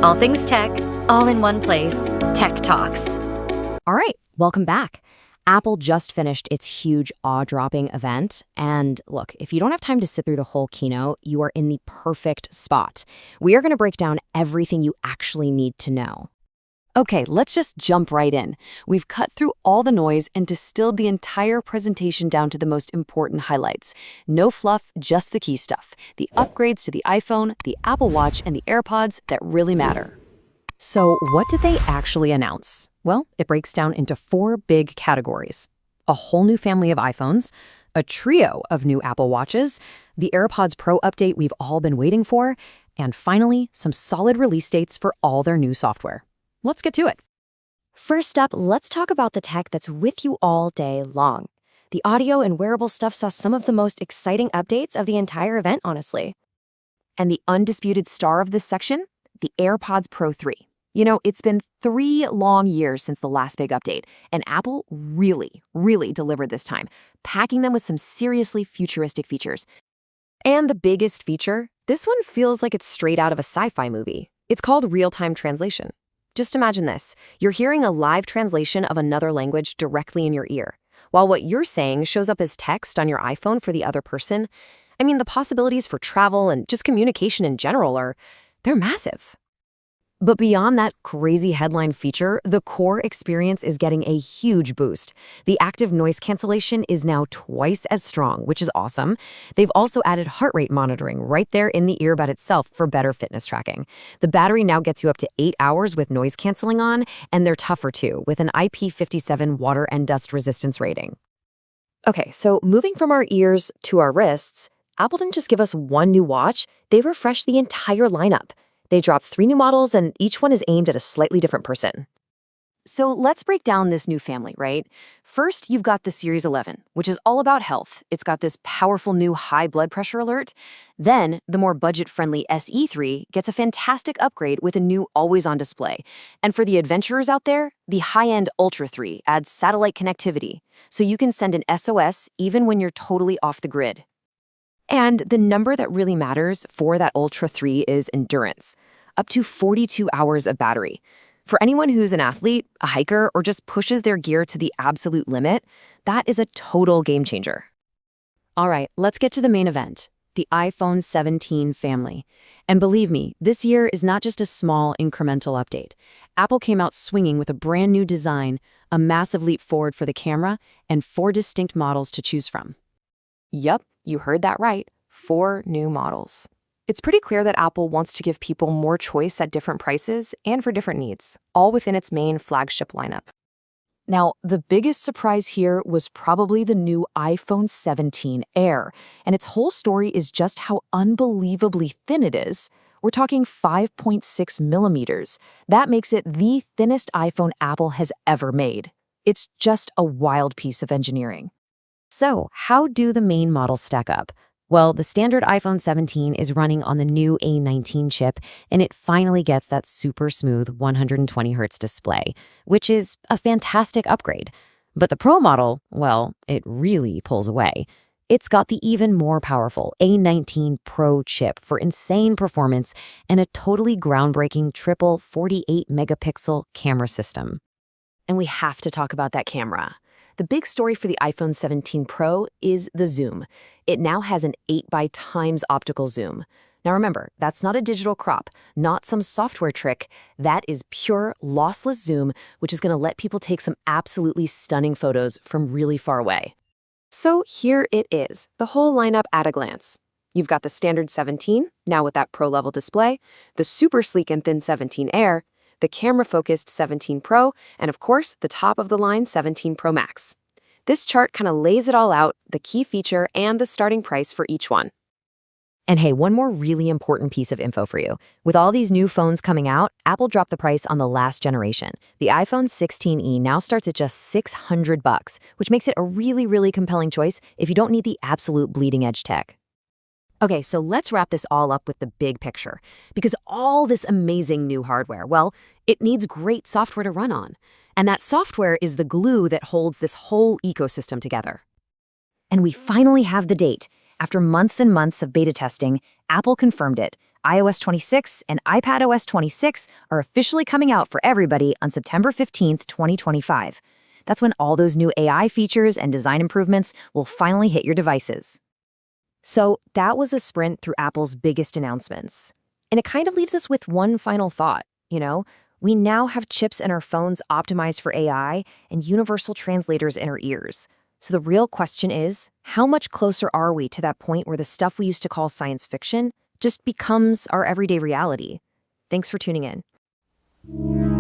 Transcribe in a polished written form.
All things tech, all in one place. Tech Talks. All right, welcome back. Apple just finished its huge awe-dropping event. And look, if you don't have time to sit through the whole keynote, you are in the perfect spot. We are going to break down everything you actually need to know. Okay, let's just jump right in. We've cut through all the noise and distilled the entire presentation down to the most important highlights. No fluff, just the key stuff. The upgrades to the iPhone, the Apple Watch, and the AirPods that really matter. So what did they actually announce? Well, it breaks down into 4 big categories. A whole new family of iPhones, a trio of new Apple Watches, the AirPods Pro update we've all been waiting for, and finally, some solid release dates for all their new software. Let's get to it. First up, let's talk about the tech that's with you all day long. The audio and wearable stuff saw some of the most exciting updates of the entire event, honestly. And the undisputed star of this section, the AirPods Pro 3. You know, it's been 3 long years since the last big update, and Apple really delivered this time, packing them with some seriously futuristic features. And the biggest feature, this one feels like it's straight out of a sci-fi movie. It's called real-time translation. Just imagine this. You're hearing a live translation of another language directly in your ear, while what you're saying shows up as text on your iPhone for the other person. I mean, the possibilities for travel and just communication in general they're massive. But beyond that crazy headline feature, the core experience is getting a huge boost. The active noise cancellation is now twice as strong, which is awesome. They've also added heart rate monitoring right there in the earbud itself for better fitness tracking. The battery now gets you up to 8 hours with noise canceling on, and they're tougher too, with an IP57 water and dust resistance rating. Okay, so moving from our ears to our wrists, Apple didn't just give us one new watch, they refreshed the entire lineup. They dropped 3 new models, and each one is aimed at a slightly different person. So let's break down this new family, right? First, you've got the Series 11, which is all about health. It's got this powerful new high blood pressure alert. Then, the more budget-friendly SE3 gets a fantastic upgrade with a new always-on display. And for the adventurers out there, the high-end Ultra 3 adds satellite connectivity, so you can send an SOS even when you're totally off the grid. And the number that really matters for that Ultra 3 is endurance, up to 42 hours of battery. For anyone who's an athlete, a hiker, or just pushes their gear to the absolute limit, that is a total game changer. All right, let's get to the main event, the iPhone 17 family. And believe me, this year is not just a small incremental update. Apple came out swinging with a brand new design, a massive leap forward for the camera, and 4 distinct models to choose from. Yup, you heard that right, 4 new models. It's pretty clear that Apple wants to give people more choice at different prices and for different needs, all within its main flagship lineup. Now, the biggest surprise here was probably the new iPhone 17 Air, and its whole story is just how unbelievably thin it is. We're talking 5.6 millimeters. That makes it the thinnest iPhone Apple has ever made. It's just a wild piece of engineering. So, how do the main models stack up? Well, the standard iPhone 17 is running on the new A19 chip, and it finally gets that super smooth 120Hz display, which is a fantastic upgrade. But the Pro model, well, it really pulls away. It's got the even more powerful A19 Pro chip for insane performance and a totally groundbreaking triple 48-megapixel camera system. And we have to talk about that camera. The big story for the iPhone 17 Pro is the zoom. It now has an 8x optical zoom. Now remember, that's not a digital crop, not some software trick. That is pure, lossless zoom, which is going to let people take some absolutely stunning photos from really far away. So here it is, the whole lineup at a glance. You've got the standard 17, now with that Pro-level display, the super sleek and thin 17 Air, the camera-focused 17 Pro, and of course, the top-of-the-line 17 Pro Max. This chart kind of lays it all out, the key feature and the starting price for each one. And hey, one more really important piece of info for you. With all these new phones coming out, Apple dropped the price on the last generation. The iPhone 16e now starts at just $600, which makes it a really compelling choice if you don't need the absolute bleeding-edge tech. Okay, so let's wrap this all up with the big picture. Because all this amazing new hardware, well, it needs great software to run on. And that software is the glue that holds this whole ecosystem together. And we finally have the date. After months and months of beta testing, Apple confirmed it. iOS 26 and iPadOS 26 are officially coming out for everybody on September 15th, 2025. That's when all those new AI features and design improvements will finally hit your devices. So that was a sprint through Apple's biggest announcements. And it kind of leaves us with one final thought, We now have chips in our phones optimized for AI and universal translators in our ears. So the real question is, how much closer are we to that point where the stuff we used to call science fiction just becomes our everyday reality? Thanks for tuning in.